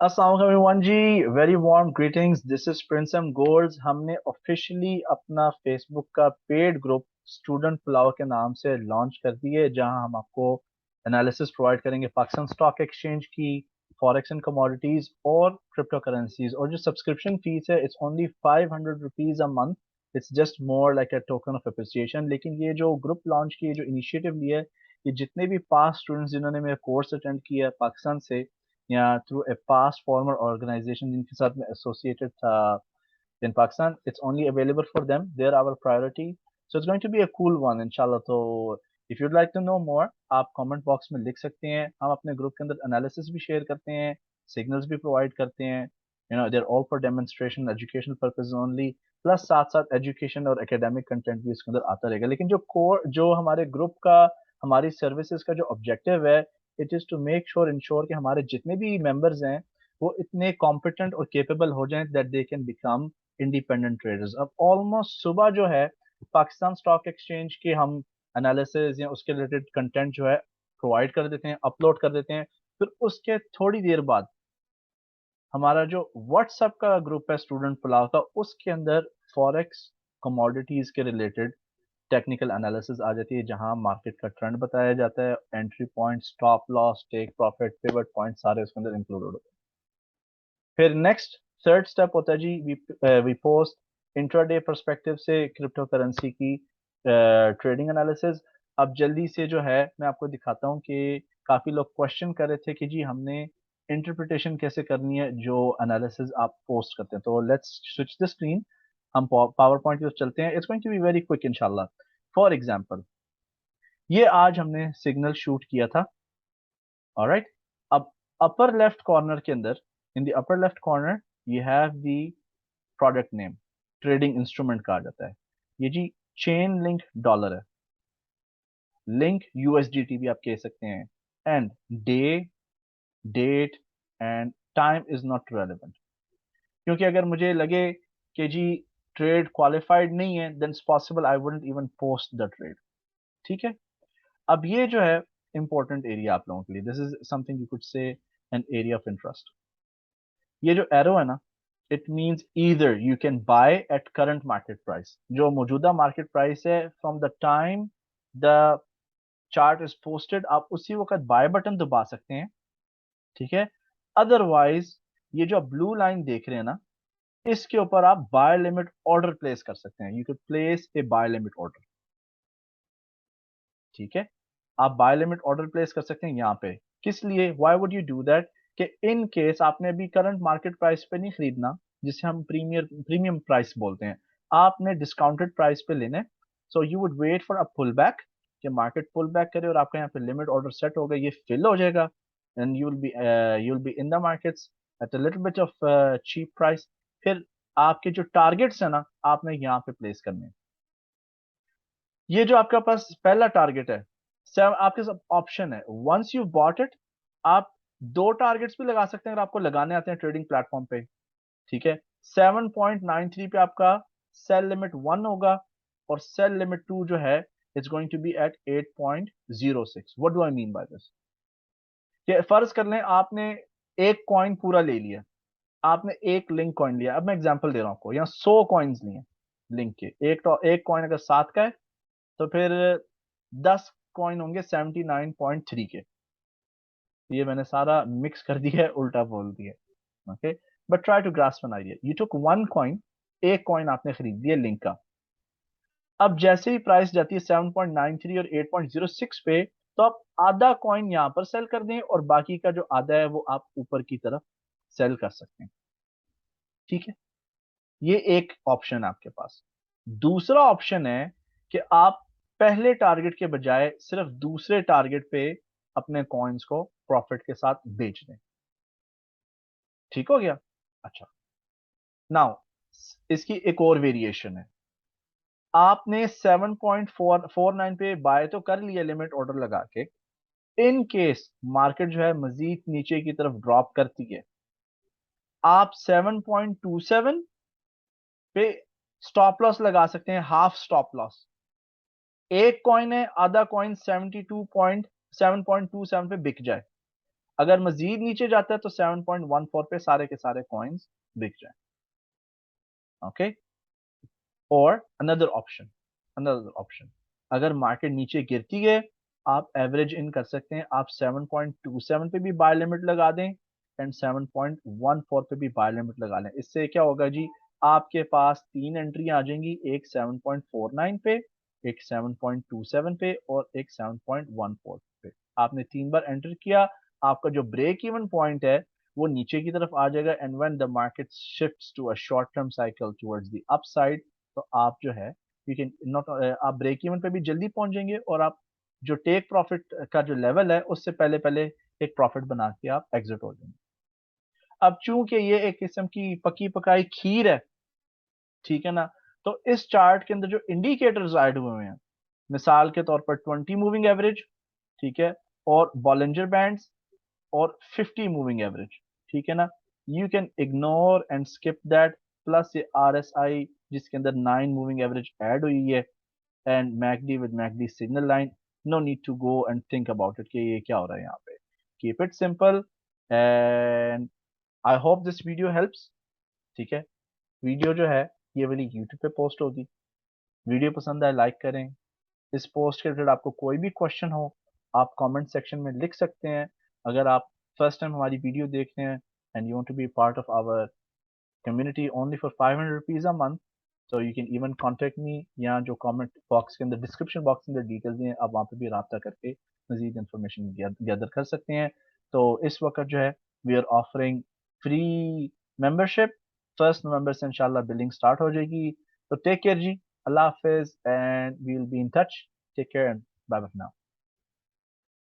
अस्सलाम वालेकुम एवरीवन जी। Very warm greetings. This is Prince M Golds. हमने ऑफिशियली अपना फेसबुक का पेड ग्रुप स्टूडेंट पुलाव के नाम से लॉन्च कर दिए, जहां हम आपको एनालिसिस प्रोवाइड करेंगे पाकिस्तान स्टॉक एक्सचेंज की, फॉरेक्स एंड कमोडिटीज और क्रिप्टो करेंसीज। और जो सब्सक्रिप्शन फीस है, it's only ₹500 a month. It's just more like a token of appreciation. लेकिन ये जो ग्रुप लॉन्च की, जो इनिशिएटिव लिया है, ये जितने भी पास स्टूडेंट्स जिन्होंने मेरा कोर्स अटेंड किया है पाकिस्तान से, या through a past former organisation जिनके साथ में एसोसिएटेड था in Pakistan, it's only available for them. They are our priority, so it's going to be a cool one इंशाल्लाह। तो if you'd like to know more, आप कमेंट बॉक्स में लिख सकते हैं। हम अपने ग्रुप के अंदर एनालिसिस भी शेयर करते हैं, सिग्नल्स भी प्रोवाइड करते हैं। They are all for demonstration, educational purpose only. Plus साथ साथ एजुकेशन और एकेडमिक कंटेंट भी इसके अंदर आता रहेगा। लेकिन जो कोर, जो हमारे ग्रुप का, हमारी सर्विसेज का जो ऑब्जेक्टिव है, it is to make sure, ensure कि हमारे जितने भी मेंबर्स हैं वो इतने कॉम्पिटेंट और केपेबल हो जाएं that they can become independent traders. अब ऑलमोस्ट सुबह जो है पाकिस्तान स्टॉक एक्सचेंज के हम एनालिसिस या उसके रिलेटेड कंटेंट जो है प्रोवाइड कर देते हैं, अपलोड कर देते हैं। फिर उसके थोड़ी देर बाद हमारा जो व्हाट्सएप का ग्रुप है स्टूडेंट पुलाव का, उसके अंदर फॉरेक्स कमोडिटीज के रिलेटेड टेक्निकल एनालिसिस आ जाती है, जहां मार्केट का ट्रेंड बताया जाता है, entry point, stop loss, take profit, pivot point सारे उसके अंदर इंक्लूडेड होते हैं। फिर नेक्स्ट थर्ड स्टेप होता है जी, वी पोस्ट इंट्राडे पर्सपेक्टिव से क्रिप्टो करेंसी की ट्रेडिंग एनालिसिस। अब जल्दी से जो है मैं आपको दिखाता हूँ कि काफी लोग क्वेश्चन कर रहे थे कि जी हमने इंटरप्रिटेशन कैसे करनी है जो एनालिसिस आप पोस्ट करते हैं। तो लेट्स स्विच द स्क्रीन, हम पावर पॉइंट की तरफ चलते हैं। It's going to be very quick इंशाल्लाह। फॉर एग्जांपल, ये आज हमने सिग्नल शूट किया था, ऑलराइट। अब अपर लेफ्ट कॉर्नर के अंदर, in the upper left corner, you have the product name, trading instrument कहा जाता है। ये जी चेन लिंक डॉलर है, लिंक यूएसडीटी भी आप कह सकते हैं। And day, date and time is not relevant, क्योंकि अगर मुझे लगे कि जी ट्रेड क्वालिफाइड नहीं है, then it's possible I wouldn't even post the trade. ठीक है। अब ये जो है इंपॉर्टेंट एरिया आप लोगों के लिए, this is something you could say an area of interest. ये जो एरो है ना, it means either you can by at current market price, जो मौजूदा मार्केट प्राइस है, from the time the chart is posted, आप उसी वक्त बाय बटन दबा सकते हैं। ठीक है। अदरवाइज ये जो ब्लू लाइन देख रहे हैं ना, इसके ऊपर आप बाय लिमिट ऑर्डर प्लेस कर सकते हैं। You can place a buy limit order. ठीक है। आप बाय लिमिट ऑर्डर प्लेस कर सकते हैं यहाँ पे। किस लिए, why would you do that? कि इन केस आपने अभी करंट मार्केट प्राइस पे नहीं खरीदना, जिसे हम प्रीमियम प्राइस बोलते हैं, आपने डिस्काउंटेड प्राइस पे लेने। So you would wait for a pull back, कि मार्केट पुल बैक करे और आपका यहाँ पे लिमिट ऑर्डर सेट होगा, ये फिल हो जाएगा, and you will be in the markets at a little bit of cheap price. फिर आपके जो टारगेट्स है ना, आपने यहाँ पे प्लेस करने हैं। ये जो आपके पास पहला टारगेट है, सेवन, आपके सब ऑप्शन है, वंस यू बॉट इट, आप दो टारगेट्स भी लगा सकते हैं अगर आपको लगाने आते हैं ट्रेडिंग प्लेटफॉर्म पे। ठीक है। 7.93 पे आपका सेल लिमिट 1 होगा, और सेल लिमिट 2 जो है, it's going to be at 8.06। What do I mean by this? कि फर्ज कर लें आपने एक कॉइन पूरा ले लिया, आपने एक लिंक कॉइन लिया। अब मैं एग्जांपल दे रहा हूं आपको, यहाँ 100 कॉइन्स लिए लिंक के। एक कॉइन अगर 7 का है, तो फिर 10 कॉइन होंगे 79.3 के। ये मैंने सारा मिक्स कर दिया है, उल्टा बोल दिया। Okay, but try to grasp an idea. You took one coin, एक कॉइन आपने खरीद लिया लिंक का। अब जैसे ही प्राइस जाती है 7.93 और 8.06 पे, तो आप आधा कॉइन यहां पर सेल कर दें, और बाकी का जो आधा है वो आप ऊपर की तरफ सेल कर सकते हैं। ठीक है। ये एक ऑप्शन है आपके पास। दूसरा ऑप्शन है कि आप पहले टारगेट के बजाय सिर्फ दूसरे टारगेट पे अपने कॉइन्स को प्रॉफिट के साथ बेच दें। ठीक हो गया। अच्छा, नाउ इसकी एक और वेरिएशन है। आपने 7.449 पे बाय तो कर लिया लिमिट ऑर्डर लगा के, इन केस मार्केट जो है मजीद नीचे की तरफ ड्रॉप करती है, आप 7.27 पे स्टॉप लॉस लगा सकते हैं, हाफ स्टॉप लॉस। एक कॉइन है, आधा कॉइन 72.7 पे बिक जाए, अगर मजीद नीचे जाता है तो 7.14 पे सारे के सारे कॉइन्स बिक जाए। ओके, और अनदर ऑप्शन, अगर मार्केट नीचे गिरती है आप एवरेज इन कर सकते हैं, आप 7.27 पे भी बाय लिमिट लगा दें एंड 7.14 पे भी बाय लिमिट लगा लें। इससे क्या होगा जी, आपके पास तीन एंट्री आ जाएंगी, एक 7.49 पे, एक 7.27 पे और एक 7.14 पे। आपने तीन बार एंटर किया, आपका जो ब्रेक इवन पॉइंट है वो नीचे की तरफ आ जाएगा and when the market shifts to a short term cycle towards the upside, तो आप जो है यू कैन नॉट, आप ब्रेक इवन पे भी जल्दी पहुंच जाएंगे और आप जो टेक प्रॉफिट का जो लेवल है उससे पहले पहले एक प्रॉफिट बना के आप एग्जिट हो जाएंगे। अब चूंकि ये एक किस्म की पकी पकाई खीर है, ठीक है ना, तो इस चार्ट के अंदर जो इंडिकेटर्स ऐड हुए हैं, मिसाल के तौर पर 20 मूविंग एवरेज, ठीक है, और बॉलिंजर बैंड्स और 50 मूविंग एवरेज, ठीक है ना, you can ignore and skip that. Plus ये RSI जिसके अंदर 9 मूविंग एवरेज ऐड हुई है and MACD with MACD signal line, no need to go and think about it कि ये क्या हो रहा है यहाँ पे। Keep it simple and I hope this video helps. ठीक है, वीडियो जो है ये वाली यूट्यूब पे पोस्ट होगी, वीडियो पसंद आए लाइक करें। इस पोस्ट के रिलेटेड आपको कोई भी क्वेश्चन हो आप कमेंट सेक्शन में लिख सकते हैं। अगर आप फर्स्ट टाइम हमारी वीडियो देख रहे हैं and you want to be part of our community only for 500 rupees a month, तो you can even contact me, या जो कमेंट बॉक्स के अंदर डिस्क्रिप्शन बॉक्स के अंदर डिटेल्स हैं आप वहाँ पे भी रब्ता करके मजीद इंफॉर्मेशन गैदर कर सकते हैं। तो इस वक्त जो है we are offering free membership, 1 नवंबर से इंशाल्लाह बिलिंग स्टार्ट हो जाएगी। तो टेक केयर जी, अल्लाह हाफिज and we will be in touch. Take care and bye bye now.